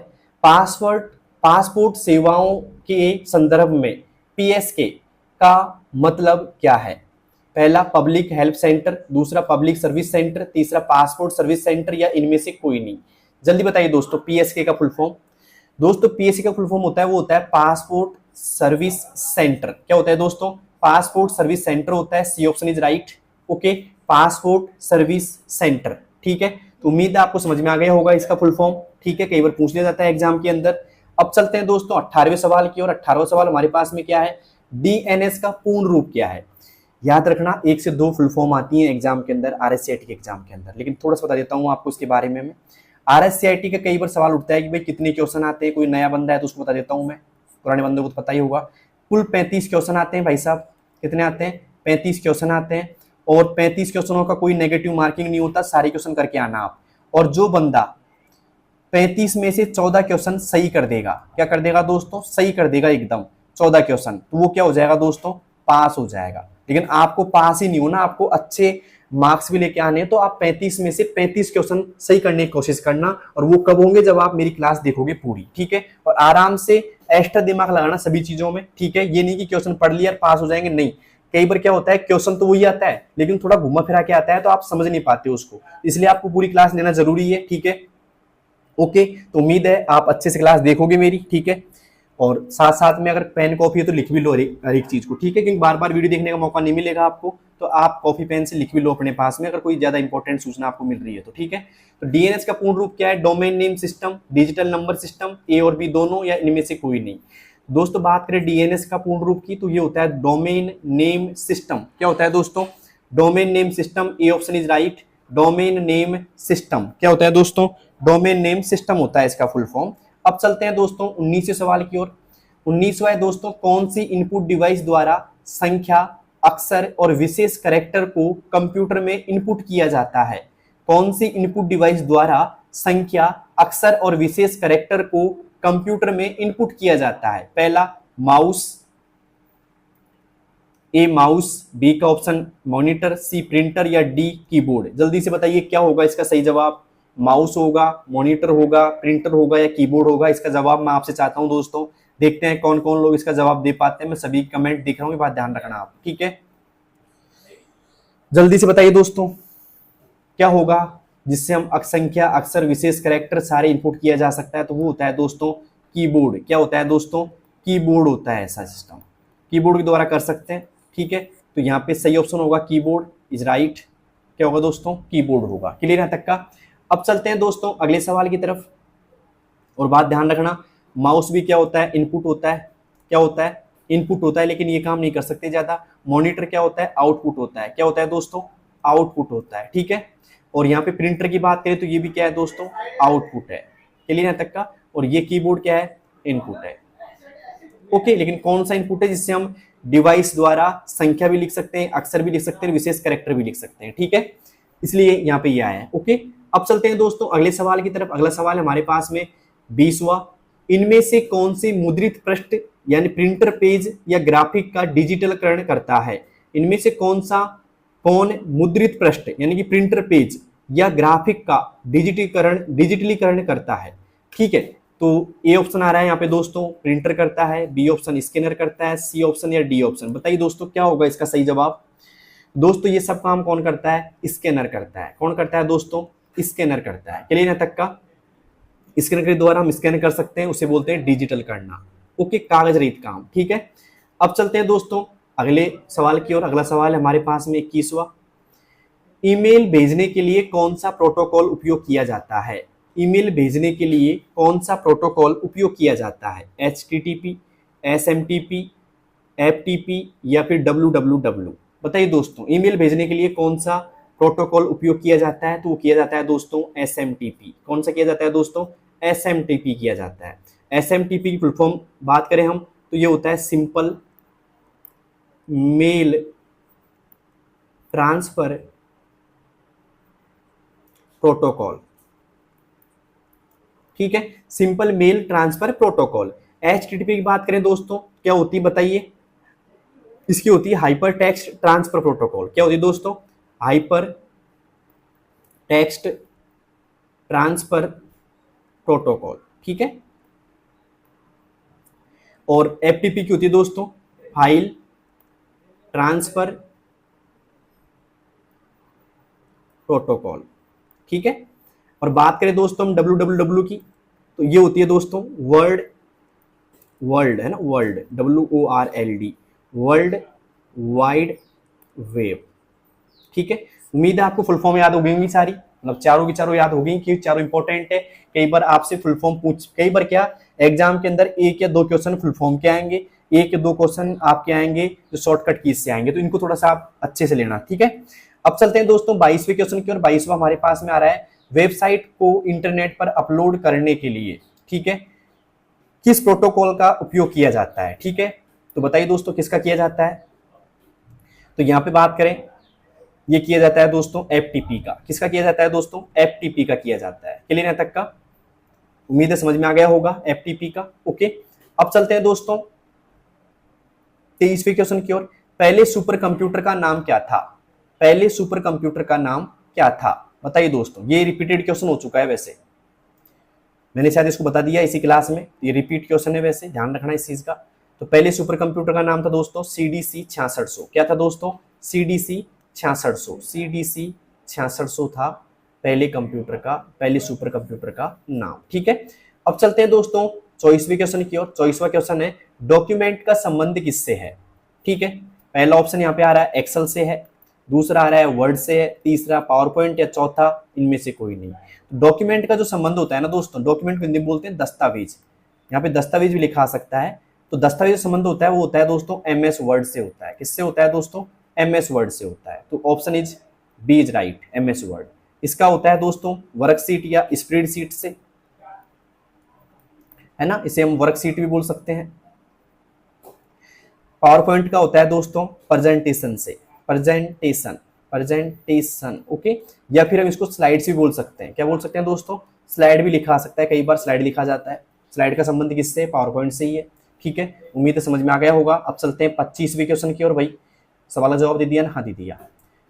पासपोर्ट सेवाओं के संदर्भ में पीएसके का मतलब क्या है? पहला पब्लिक हेल्प सेंटर, दूसरा पब्लिक सर्विस सेंटर, तीसरा पासपोर्ट सर्विस सेंटर, या इनमें से कोई नहीं। जल्दी बताइए दोस्तों पीएसके का फुल फॉर्म। दोस्तों पीएसके का फुल फॉर्म होता है, वो होता है पासपोर्ट सर्विस सेंटर। क्या होता है दोस्तों? पासपोर्ट सर्विस सेंटर होता है। C option is right. Okay, passport service centre. ठीक है, तो उम्मीद है आपको समझ में आ गया होगा इसका फुल फॉर्म। ठीक है, कई बार पूछ लिया जाता है एग्जाम के अंदर। अब चलते हैं दोस्तों 18वें सवाल की ओर। 18वां सवाल हमारे पास में क्या है? डीएनएस का पूर्ण रूप क्या है? याद रखना 1 से 2 फुल फॉर्म आती है एग्जाम के अंदर, आरएससीआईटी के एग्जाम के अंदर, लेकिन थोड़ा सा बता देता हूँ आपको इसके बारे में मैं। आरएससीआईटी का कई बार सवाल उठता है कि भाई कितने क्वेश्चन आते हैं, कोई नया बंदा है तो उसको बता देता हूँ मैं, पुराने बंदों को तो पता ही होगा। कुल 35 क्वेश्चन आते हैं भाई साहब। कितने आते हैं? 35 क्वेश्चन आते हैं और 35 क्वेश्चनों का कोई नेगेटिव मार्किंग नहीं होता, सारे क्वेश्चन करके आना आप। और जो बंदा 35 में से 14 क्वेश्चन सही कर देगा, क्या कर देगा दोस्तों, सही कर देगा एकदम 14 क्वेश्चन, तो वो क्या हो जाएगा दोस्तों, पास हो जाएगा। लेकिन आपको पास ही नहीं होना, आपको अच्छे मार्क्स भी लेके आने हैं, तो आप 35 में से 35 क्वेश्चन सही करने की कोशिश करना। और वो कब होंगे, जब आप मेरी क्लास देखोगे पूरी, ठीक है। और आराम से एक्स्ट्रा दिमाग लगाना सभी चीजों में, ठीक है। ये नहीं कि क्वेश्चन पढ़ लिया पास हो जाएंगे, नहीं। कई बार क्या होता है, क्वेश्चन तो वही आता है लेकिन थोड़ा घुमा फिरा के आता है, तो आप समझ नहीं पाते उसको, इसलिए आपको पूरी क्लास लेना जरूरी है, ठीक है। ओके, तो उम्मीद है आप अच्छे से क्लास देखोगे मेरी, ठीक है। और साथ साथ में अगर पेन कॉपी है तो लिख भी लो हर एक चीज को, ठीक है, क्योंकि बार बार वीडियो देखने का मौका नहीं मिलेगा आपको, तो आप कॉपी पेन से लिख भी लो अपने पास में, अगर कोई ज्यादा इंपॉर्टेंट सूचना आपको मिल रही है तो, ठीक है। तो डीएनएस का पूर्ण रूप क्या है, domain name system, digital number system, A और बी दोनों या इनमें से कोई नहीं। दोस्तों बात करें डीएनएस का पूर्ण रूप की, तो ये होता है डोमेन नेम सिस्टम। क्या होता है दोस्तों, domain name system, A option is right. Domain name system क्या होता है दोस्तों, डोमेन नेम सिस्टम होता है इसका फुल फॉर्म। अब चलते हैं दोस्तों 19वें सवाल की ओर। 19वां है दोस्तों, कौन सी इनपुट डिवाइस द्वारा संख्या, अक्षर और विशेष कैरेक्टर को कंप्यूटर में इनपुट किया जाता है। कौन सी इनपुट डिवाइस द्वारा संख्या, अक्षर और विशेष कैरेक्टर को कंप्यूटर में इनपुट किया जाता है। पहला माउस, ए माउस, बी का ऑप्शन मॉनिटर, सी प्रिंटर या डी कीबोर्ड। जल्दी से बताइए क्या होगा इसका सही जवाब, माउस होगा, मॉनिटर होगा, प्रिंटर होगा या कीबोर्ड होगा। इसका जवाब मैं आपसे चाहता हूं दोस्तों, देखते हैं कौन कौन लोग इसका जवाब दे पाते हैं। मैं सभी कमेंट देख रहा हूं, ये बात ध्यान रखना आप, ठीक है। जल्दी से बताइए दोस्तों क्या होगा जिससे हम संख्या, अक्षर, विशेष कैरेक्टर सारे इनपुट किया जा सकता है, तो वो होता है दोस्तों कीबोर्ड। क्या होता है दोस्तों, कीबोर्ड होता है ऐसा सिस्टम, कीबोर्ड के द्वारा कर सकते हैं, ठीक है। तो यहाँ पे सही ऑप्शन होगा कीबोर्ड इज राइट। क्या होगा दोस्तों, कीबोर्ड होगा। क्लियर है तक का। अब चलते हैं दोस्तों अगले सवाल की तरफ, और बात ध्यान रखना, माउस भी क्या होता है, इनपुट होता है। क्या होता है, इनपुट होता है, लेकिन ये काम नहीं कर सकते ज्यादा। मॉनिटर क्या होता है, आउटपुट होता है। क्या होता है दोस्तों, आउटपुट होता है, ठीक है। और यहाँ पे प्रिंटर की बात करें तो ये भी क्या है दोस्तों, आउटपुट है। क्लियर है तक का। और ये कीबोर्ड क्या है, इनपुट है। ओके, लेकिन कौन सा इनपुट है जिससे हम डिवाइस द्वारा संख्या भी लिख सकते हैं, अक्षर भी लिख सकते हैं, विशेष कैरेक्टर भी लिख सकते हैं, ठीक है। इसलिए यहाँ पे ये आया है। ओके, अब चलते हैं दोस्तों अगले सवाल की तरफ। अगला सवाल हमारे पास में 20वां, इनमें से कौन सी मुद्रित पृष्ठ यानी प्रिंटर पेज या ग्राफिक का डिजिटलकरण करता है। इनमें से कौन मुद्रित पृष्ठ यानी कि प्रिंटर पेज या ग्राफिक का डिजिटलीकरण करता है, ठीक है। तो ए ऑप्शन आ रहा है यहाँ पे दोस्तों, प्रिंटर करता है, बी ऑप्शन स्कैनर करता है, सी ऑप्शन या डी ऑप्शन। बताइए दोस्तों क्या होगा इसका सही जवाब। दोस्तों ये सब काम कौन करता है, स्कैनर करता है। कौन करता है दोस्तों, स्कैनर करता है। क्लियर है तक का। स्कैनर के द्वारा हम स्कैन कर सकते हैं, उसे बोलते हैं डिजिटल करना। ओके, कागज रहित काम, ठीक है। अब चलते हैं दोस्तों अगले सवाल की ओर। अगला सवाल है हमारे पास में 21वां, ईमेल भेजने के लिए कौन सा प्रोटोकॉल उपयोग किया जाता है। ईमेल भेजने के लिए कौन सा प्रोटोकॉल उपयोग किया जाता है, HTTP, SMTP, FTP या फिर WWW। बताइए दोस्तों ईमेल भेजने के लिए कौन सा प्रोटोकॉल उपयोग किया जाता है, तो वो किया जाता है दोस्तों SMTP। कौन सा किया जाता है दोस्तों, SMTP किया जाता है। SMTP की फुल फॉर्म बात करें हम तो ये होता है सिंपल मेल ट्रांसफर प्रोटोकॉल, ठीक है, simple mail transfer protocol. HTTP की बात करें दोस्तों क्या होती है बताइए, इसकी होती है हाइपर टेक्स्ट ट्रांसफर प्रोटोकॉल। क्या होती है दोस्तों, हाइपर टेक्स्ट ट्रांसफर प्रोटोकॉल, ठीक है। और FTP की होती है दोस्तों फाइल ट्रांसफर प्रोटोकॉल, ठीक है। और बात करें दोस्तों हम WWW की, तो ये होती है दोस्तों वर्ल्ड है ना, world WORLD, world wide web, ठीक है। उम्मीद है आपको फुल फॉर्म याद हो गई होंगी सारी, मतलब चारों की चारों याद हो गई कि चारों इंपॉर्टेंट है। कई बार आपसे फुल फॉर्म कई बार क्या एग्जाम के अंदर 1 या 2 क्वेश्चन फुल फॉर्म के आएंगे, 1 या 2 क्वेश्चन आपके आएंगे जो शॉर्टकट कीज से आएंगे, तो इनको थोड़ा सा आप अच्छे से लेना, ठीक है। अब चलते हैं दोस्तों 22वें क्वेश्चन की ओर। 22वां हमारे पास में आ रहा है, वेबसाइट को इंटरनेट पर अपलोड करने के लिए, ठीक है, किस प्रोटोकॉल का उपयोग किया जाता है, ठीक है। तो बताइए दोस्तों किसका किया जाता है। तो यहाँ पे बात करें, ये किया जाता है दोस्तों एफटीपी का। किसका किया जाता है दोस्तों? एफटीपी का किया जाता है। क्लियर है तक का? उम्मीद है समझ में आ गया होगा एफटीपी का। ओके, अब चलते हैं दोस्तों 23वें क्वेश्चन की ओर। पहले सुपर कंप्यूटर का नाम क्या था? पहले सुपर कंप्यूटर का नाम क्या था? बताइए दोस्तों। ये रिपीटेड क्वेश्चन हो चुका है, वैसे मैंने शायद इसको बता दिया इसी क्लास में, ये रिपीट क्वेश्चन है, वैसे ध्यान रखना इस चीज का। तो पहले सुपर कंप्यूटर का नाम था दोस्तों सीडीसी 6600। क्या था दोस्तों? सीडीसी 6600। सीडीसी 6600 था पहले कंप्यूटर का, पहले सुपर कंप्यूटर का नाम। ठीक है, अब चलते हैं दोस्तों 24वें क्वेश्चन की ओर। 24वां क्वेश्चन है डॉक्यूमेंट का संबंध किससे है? ठीक है, पहला ऑप्शन यहाँ पे आ रहा है एक्सेल से है, दूसरा आ रहा है वर्ड से है, तीसरा पावर पॉइंट, या चौथा इनमें से कोई नहीं। डॉक्यूमेंट का जो संबंध होता है ना दोस्तों, डॉक्यूमेंट को हिंदी में बोलते हैं दस्तावेज, यहाँ पे दस्तावेज भी लिखा सकता है। तो दस्तावेज संबंध होता है वो होता है दोस्तों एमएस वर्ड से होता है। किससे होता है दोस्तों? एमएस वर्ड से होता है। तो option is B is right, MS Word. इसका होता है दोस्तों वर्कशीट या स्प्रेडशीट से, है ना, इसे हम वर्कशीट भी बोल सकते हैं। पावर पॉइंट का होता है दोस्तों प्रेजेंटेशन से, प्रेजेंटेशन, प्रेजेंटेशन। ओके, या फिर हम इसको स्लाइड्स भी बोल सकते हैं। क्या बोल सकते हैं दोस्तों? स्लाइड भी लिखा सकता है, कई बार स्लाइड लिखा जाता है। स्लाइड का संबंध किससे? पावर पॉइंट से ही है। ठीक है, उम्मीद है समझ में आ गया होगा। अब चलते हैं 25वें क्वेश्चन की ओर। भाई सवाल का जवाब दे दिया ना? हाँ दे दिया।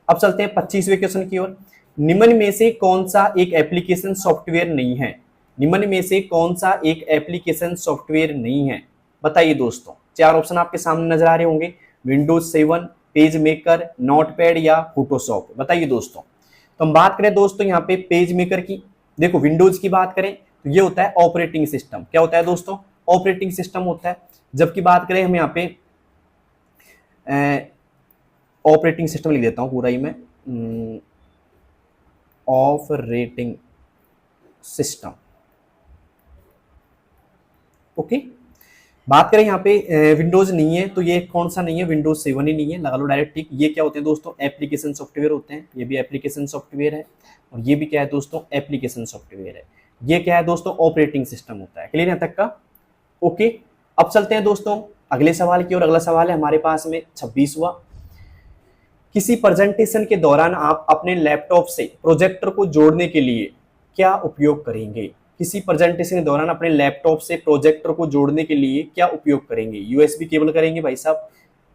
अब चलते हैं 25वें क्वेश्चन की ओर। निम्न में से कौन सा एक एप्लीकेशन सॉफ्टवेयर नहीं है? निम्न में से कौन सा एक एप्लीकेशन सॉफ्टवेयर नहीं है? बताइए दोस्तों। चार ऑप्शन आपके सामने नजर आ रहे होंगे, विंडोज 7, पेज मेकर, नोटपैड या फोटोशॉप। बताइए दोस्तों। तो हम बात करें दोस्तों यहाँ पे पेज मेकर की। देखो विंडोज की बात करें तो ये होता है ऑपरेटिंग सिस्टम। क्या होता है दोस्तों? ऑपरेटिंग सिस्टम होता है। जबकि बात करें हम यहाँ पे ऑपरेटिंग सिस्टम लिख देता हूँ पूरा ही मैं, ऑपरेटिंग सिस्टम। ओके, बात करें यहाँ पे विंडोज नहीं है, तो ये कौन सा नहीं है? विंडोज 7 ही नहीं है, लगा लो डायरेक्ट टिक। ये क्या होते हैं दोस्तों? एप्लीकेशन सॉफ्टवेयर होते हैं। ये भी एप्लीकेशन सॉफ्टवेयर है, और ये भी क्या है दोस्तों? एप्लीकेशन सॉफ्टवेयर है। ये क्या है दोस्तों? ऑपरेटिंग सिस्टम होता है। क्लियर है तक का? ओके, अब चलते हैं दोस्तों अगले सवाल की ओर। अगला सवाल है हमारे पास में 26वां। किसी प्रेजेंटेशन के दौरान आप अपने लैपटॉप से प्रोजेक्टर को जोड़ने के लिए क्या उपयोग करेंगे? किसी प्रेजेंटेशन के दौरान अपने लैपटॉप से प्रोजेक्टर को जोड़ने के लिए क्या उपयोग करेंगे? यूएसबी केबल करेंगे भाई साहब,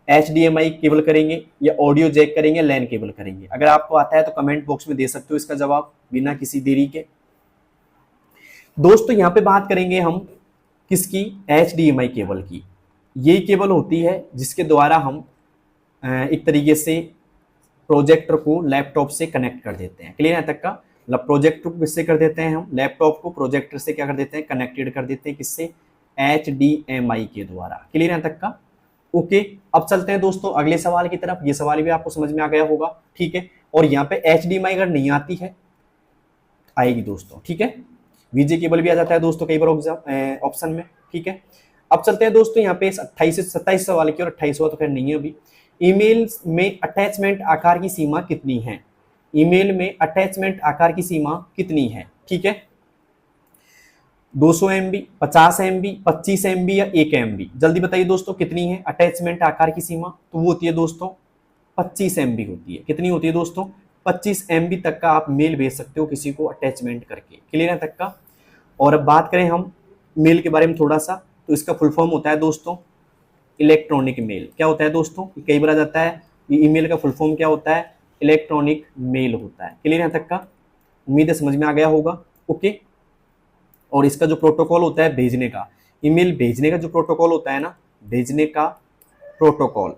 एचडीएमआई केबल करेंगे, या ऑडियो जैक करेंगे, लैन केबल करेंगे? अगर आपको आता है तो कमेंट बॉक्स में दे सकते हो इसका जवाब बिना किसी देरी के। दोस्तों यहाँ पे बात करेंगे हम किसकी? एचडीएमआई केबल की। ये केबल होती है जिसके द्वारा हम एक तरीके से प्रोजेक्टर को लैपटॉप से कनेक्ट कर देते हैं। क्लियर है तक का? मतलब प्रोजेक्टर को किससे कर देते हैं हम? लैपटॉप को प्रोजेक्टर से क्या कर देते हैं? कनेक्टेड कर देते हैं। किससे? HDMI के द्वारा। क्लियर है तक का? ओके, अब चलते हैं दोस्तों अगले सवाल की तरफ। ये सवाल भी आपको समझ में आ गया होगा। ठीक है, और यहाँ पे HDMI अगर नहीं आती है, आएगी दोस्तों। ठीक है, VJ केबल भी आ जाता है दोस्तों कई बार ऑप्शन में। ठीक है, अब चलते हैं दोस्तों यहाँ पे 28 से 27 सवाल की, और 28वां तो खैर नहीं है अभी। ईमेल में अटैचमेंट आकार की सीमा कितनी है? ईमेल में अटैचमेंट आकार की सीमा कितनी है? ठीक है, 200 MB, 50 MB, 25 MB या 1 MB? जल्दी बताइए दोस्तों कितनी है अटैचमेंट आकार की सीमा? तो वो होती है दोस्तों 25 MB होती है। कितनी होती है दोस्तों? 25 MB तक का आप मेल भेज सकते हो किसी को अटैचमेंट करके। क्लियर है तक का? और अब बात करें हम मेल के बारे में थोड़ा सा, तो इसका फुल फॉर्म होता है दोस्तों इलेक्ट्रॉनिक मेल। क्या होता है दोस्तों? कई बार आ जाता है ये ईमेल का फुल फॉर्म क्या होता है? इलेक्ट्रॉनिक मेल होता है। क्लियर है तक का? उम्मीद है समझ में आ गया होगा। ओके, और इसका जो प्रोटोकॉल होता है भेजने का, ईमेल भेजने का जो प्रोटोकॉल होता है ना, भेजने का प्रोटोकॉल,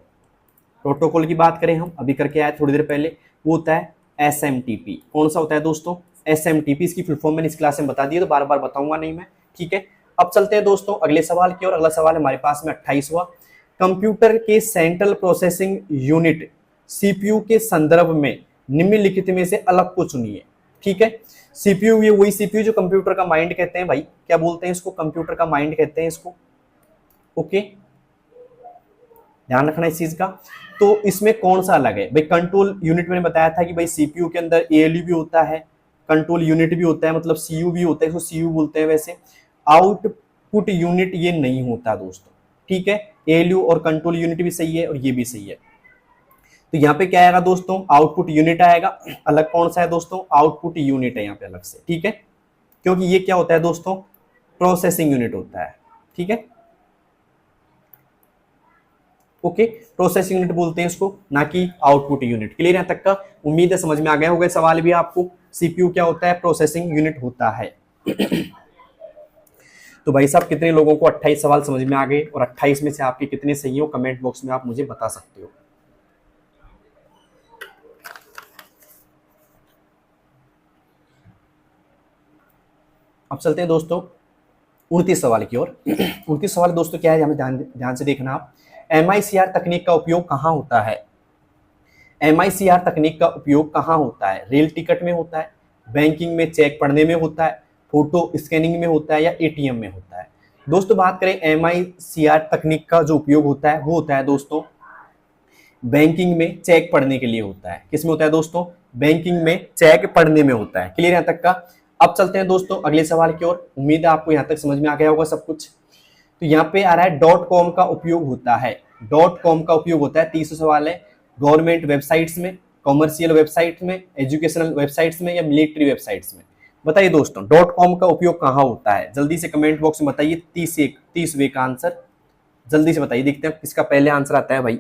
प्रोटोकॉल की बात करें हम, अभी करके आए थोड़ी देर पहले, वो होता है SMTP। कौन सा होता है दोस्तों? SMTP। इसकी फुल फॉर्म मैंने इस क्लास में बता दी है, तो बार बार बताऊंगा नहीं मैं। ठीक है, अब चलते हैं दोस्तों अगले सवाल की ओर। अगला सवाल हमारे पास में 28वां। कंप्यूटर के सेंट्रल प्रोसेसिंग यूनिट CPU के संदर्भ में निम्नलिखित में से अलग को चुनिए। ठीक है, CPU, ये वही CPU जो कंप्यूटर का माइंड कहते हैं भाई। क्या बोलते हैं इसको? कंप्यूटर का माइंड कहते हैं इसको। ओके, ध्यान रखना इस चीज का। तो इसमें कौन सा अलग है भाई? कंट्रोल यूनिट मैंने बताया था कि भाई CPU के अंदर ALU भी होता है, कंट्रोल यूनिट भी होता है, मतलब CU भी होता है, इसको CU बोलते हैं वैसे। आउटपुट यूनिट ये नहीं होता दोस्तों। ठीक है, ALU और कंट्रोल यूनिट भी सही है और ये भी सही है। तो यहाँ पे क्या आएगा दोस्तों, आउटपुट यूनिट आएगा। अलग कौन सा है दोस्तों, आउटपुट यूनिट है यहाँ पे अलग से, ठीक है, क्योंकि ये क्या होता है दोस्तों, प्रोसेसिंग यूनिट होता है, ठीक है, ओके, प्रोसेसिंग यूनिट बोलते हैं इसको, ना कि आउटपुट यूनिट। क्लियर है तक का? उम्मीद है समझ में आ गया होगा सवाल भी आपको। सीपीयू क्या होता है, प्रोसेसिंग यूनिट होता है। तो भाई साहब कितने लोगों को 28 सवाल समझ में आ गए, और 28 में से आपके कितने सही हो, कमेंट बॉक्स में आप मुझे बता सकते हो। अब चलते हैं दोस्तों 29 सवाल की ओर। 29 सवाल दोस्तों क्या है, हमें ध्यान से देखना आप। MICR तकनीक का उपयोग कहाँ होता है? MICR तकनीक का उपयोग कहाँ होता है? रेल टिकट में होता है, बैंकिंग में चेक पढ़ने में होता है, फोटो स्कैनिंग में होता है, या ATM में होता है? दोस्तों बात करें MICR तकनीक का जो उपयोग होता है, वो होता है दोस्तों बैंकिंग में चेक पढ़ने के लिए होता है। किस में होता है दोस्तों? बैंकिंग में चेक पढ़ने में होता है। क्लियर यहाँ तक का? अब चलते हैं दोस्तों अगले सवाल की ओर। उम्मीद है आपको यहाँ तक समझ में आ गया होगा सब कुछ। तो यहाँ पे आ रहा है .com का उपयोग होता है। .com का उपयोग होता है, 30 सवाल है, गवर्नमेंट वेबसाइट्स में, कॉमर्शियल वेबसाइट में, एजुकेशनल वेबसाइट्स में, या मिलिट्री वेबसाइट्स में? बताइए दोस्तों .com का उपयोग कहाँ होता है? जल्दी से कमेंट बॉक्स में बताइए। 30 वे का आंसर जल्दी से बताइए, देखते हैं किसका पहले आंसर आता है भाई।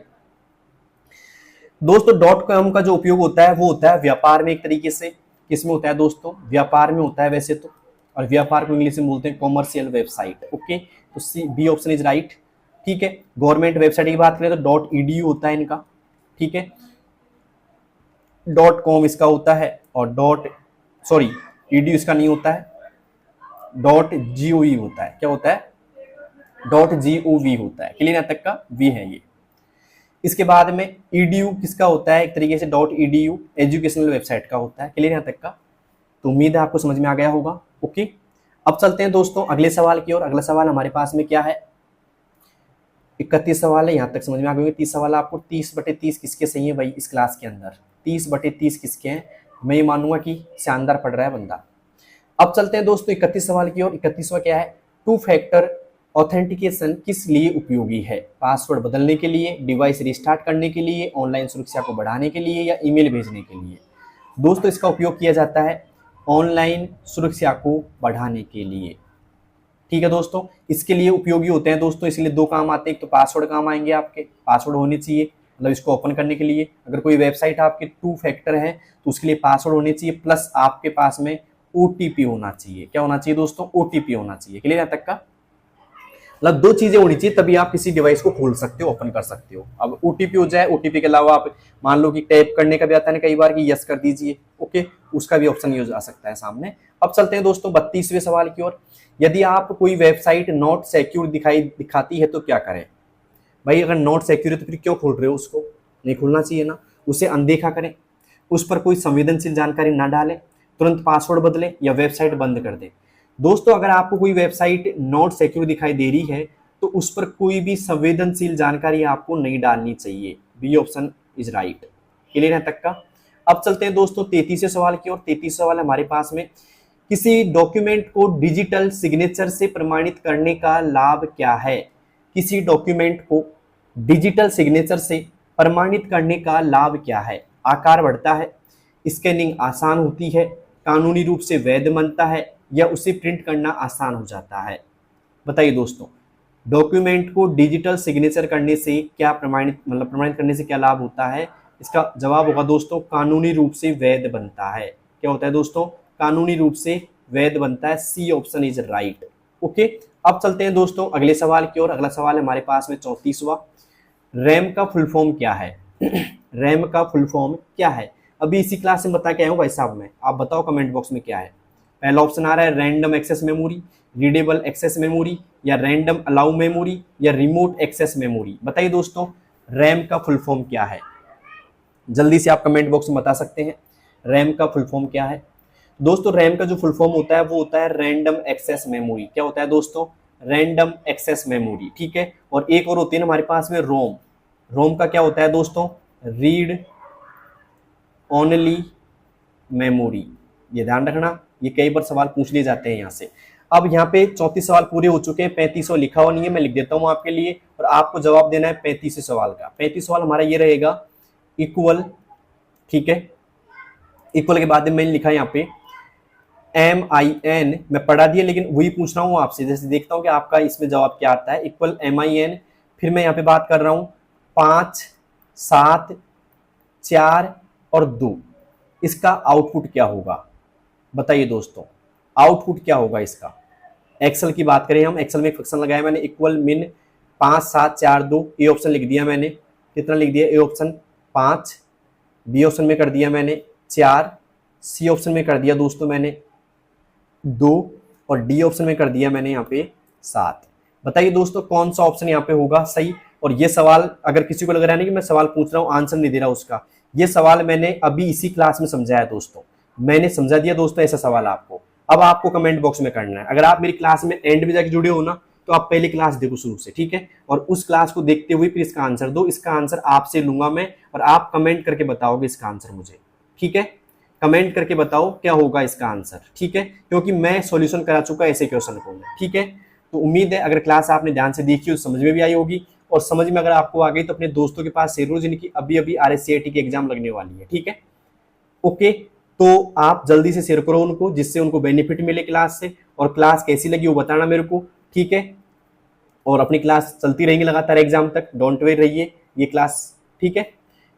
दोस्तों .com का जो उपयोग होता है वो होता है व्यापार में, एक तरीके से। किसमें होता है दोस्तों? व्यापार में होता है वैसे तो, और व्यापार को इंग्लिश में बोलते हैं कॉमर्शियल वेबसाइट। ओके, तो C B option is right, ठीक है। गवर्नमेंट वेबसाइट की बात करें तो .edu होता है इनका, ठीक है, .com इसका होता है, और edu इसका नहीं होता है, .gov होता है। क्या होता है? .gov होता है। क्लियर तक का? वी है ये। इसके बाद में edu किसका होता है? एक तरीके से .edu एजुकेशनल वेबसाइट का होता है। क्लियर यहाँ तक का? तो उम्मीद है आपको समझ में आ गया होगा। ओके, अब चलते हैं दोस्तों अगले सवाल की ओर। अगला सवाल हमारे पास में क्या है? 31 सवाल है, यहाँ तक समझ में आ गए। 30 सवाल आपको 30/30 किसके सही है भाई इस क्लास के अंदर? 30/30 किसके हैं? मैं ये मानूंगा कि शानदार पढ़ रहा है बंदा। अब चलते हैं दोस्तों 31 सवाल की ओर। 31वां क्या है? 2 फैक्टर ऑथेंटिकेशन किस लिए उपयोगी है? पासवर्ड बदलने के लिए, डिवाइस रिस्टार्ट करने के लिए, ऑनलाइन सुरक्षा को बढ़ाने के लिए, या ईमेल भेजने के लिए? दोस्तों इसका उपयोग किया जाता है ऑनलाइन सुरक्षा को बढ़ाने के लिए, ठीक है दोस्तों। इसके लिए उपयोगी होते हैं दोस्तों, इसलिए 2 काम आते हैं। एक तो पासवर्ड काम आएंगे, आपके पासवर्ड होने चाहिए, मतलब इसको ओपन करने के लिए। अगर कोई वेबसाइट आपके 2 फैक्टर है तो उसके लिए पासवर्ड होने चाहिए, प्लस आपके पास में OTP होना चाहिए। क्या होना चाहिए दोस्तों? OTP होना चाहिए। क्लियर यहाँ तक का? मतलब 2 चीजें होनी चाहिए, तभी आप किसी डिवाइस को खोल सकते हो, ओपन कर सकते हो। अब OTP हो जाए, OTP के अलावा आप मान लो कि टैप करने का भी आता है कई बार कि यस कर दीजिए, ओके, उसका भी ऑप्शन यूज आ सकता है सामने। अब चलते हैं दोस्तों 32वें सवाल की ओर। यदि आप कोई वेबसाइट नॉट सिक्योर दिखाती है तो क्या करें? भाई अगर नॉट सिक्योर है तो फिर क्यों खोल रहे हो उसको? नहीं खोलना चाहिए ना, उसे अनदेखा करें, उस पर कोई संवेदनशील जानकारी ना डालें, तुरंत पासवर्ड बदलें, या वेबसाइट बंद कर दें। दोस्तों अगर आपको कोई वेबसाइट नॉट सिक्योर दिखाई दे रही है तो उस पर कोई भी संवेदनशील जानकारी आपको नहीं डालनी चाहिए। B option is right. Clear है तक का? अब चलते हैं दोस्तों 33वें सवाल की ओर। 33 सवाल हमारे पास में, किसी डॉक्यूमेंट को डिजिटल सिग्नेचर से प्रमाणित करने का लाभ क्या है? किसी डॉक्यूमेंट को डिजिटल सिग्नेचर से प्रमाणित करने का लाभ क्या है? आकार बढ़ता है, स्कैनिंग आसान होती है, कानूनी रूप से वैध बनता है, या उसे प्रिंट करना आसान हो जाता है? बताइए दोस्तों, डॉक्यूमेंट को डिजिटल सिग्नेचर करने से क्या प्रमाणित करने से क्या लाभ होता है? इसका जवाब होगा दोस्तों कानूनी रूप से वैध बनता है। क्या होता है दोस्तों? कानूनी रूप से वैध बनता है। C option is right. Okay, अब चलते हैं दोस्तों अगले सवाल की ओर। अगला सवाल है हमारे पास में 34वां। रैम का फुल फॉर्म क्या है? रैम का फुल फॉर्म क्या है? अभी इसी क्लास में बता के आया हूँ भाई साहब मैं, आप बताओ कमेंट बॉक्स में क्या है। पहला ऑप्शन आ रहा है random access memory, readable access memory, या रैंडम अलाउ मेमोरी, या रिमोट एक्सेस मेमोरी। बताइए दोस्तों रैम का फुल फॉर्म क्या है? जल्दी से आप कमेंट बॉक्स में बता सकते हैं रैम का फुल फॉर्म क्या है। दोस्तों रैम का जो फुल फॉर्म होता है वो होता है रैंडम एक्सेस मेमोरी। क्या होता है दोस्तों? रैंडम एक्सेस मेमोरी, ठीक है। और एक और होती है हमारे पास में रोम। रोम का क्या होता है दोस्तों? Read only memory. ये ध्यान रखना, ये कई बार सवाल पूछ लिए जाते हैं यहाँ से। अब यहाँ पे 34 सवाल पूरे हो चुके हैं, 35वां लिखा हुआ नहीं है, मैं लिख देता हूँ आपके लिए, और आपको जवाब देना है 35 सवाल का। 35 सवाल हमारा ये रहेगा, इक्वल, ठीक है, इक्वल के बाद मैंने लिखा यहाँ पे MIN, मैं पढ़ा दिया लेकिन वही पूछ रहा हूँ आपसे, जैसे देखता हूँ कि आपका इसमें जवाब क्या आता है। इक्वल MIN, फिर मैं यहाँ पे बात कर रहा हूँ 5 7 4 और 2, इसका आउटपुट क्या होगा बताइए दोस्तों, आउटपुट क्या होगा इसका। एक्सेल की बात करें हम, एक्सेल में एक फंक्शन लगाया मैंने इक्वल मिन 5 7 4 2, ए ऑप्शन लिख दिया मैंने, कितना लिख दिया, ए ऑप्शन 5, बी ऑप्शन में कर दिया मैंने 4, सी ऑप्शन में कर दिया दोस्तों मैंने 2 और डी ऑप्शन में कर दिया मैंने यहाँ पे 7। बताइए दोस्तों कौन सा ऑप्शन यहाँ पे होगा सही। और ये सवाल अगर किसी को लग रहा है ना कि मैं सवाल पूछ रहा हूँ आंसर नहीं दे रहा उसका, ये सवाल मैंने अभी इसी क्लास में समझाया दोस्तों, मैंने समझा दिया दोस्तों ऐसा सवाल आपको। अब आपको कमेंट बॉक्स में करना है, अगर आप मेरी क्लास में एंड में जाके जुड़े हो ना तो आप पहली क्लास देखो शुरू से, ठीक है, और उस क्लास को देखते हुए फिर इसका आंसर दो। इसका आंसर आपसे लूंगा मैं और आप कमेंट करके बताओगे इसका आंसर मुझे, ठीक है, कमेंट करके बताओ क्या होगा इसका आंसर, ठीक है, क्योंकि मैं सॉल्यूशन करा चुका ऐसे क्वेश्चन को, ठीक है। तो उम्मीद है अगर क्लास आपने ध्यान से देखी हो समझ में भी आई होगी, और समझ में अगर आपको आ गई तो अपने दोस्तों के पास शेयर करो जिनकी अभी अभी RSCIT की एग्जाम लगने वाली है, ठीक है, ओके। तो आप जल्दी से शेयर करो उनको जिससे उनको बेनिफिट मिले क्लास से, और क्लास कैसी लगी वो बताना मेरे को, ठीक है, और अपनी क्लास चलती रहेंगी लगातार एग्जाम तक, डोंट वेरी रहिए ये क्लास, ठीक है,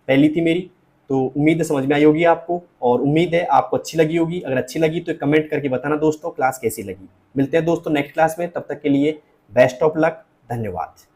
पहली थी मेरी, तो उम्मीद है समझ में आई होगी आपको, और उम्मीद है आपको अच्छी लगी होगी। अगर अच्छी लगी तो कमेंट करके बताना दोस्तों क्लास कैसी लगी। मिलते हैं दोस्तों नेक्स्ट क्लास में, तब तक के लिए बेस्ट ऑफ लक, धन्यवाद।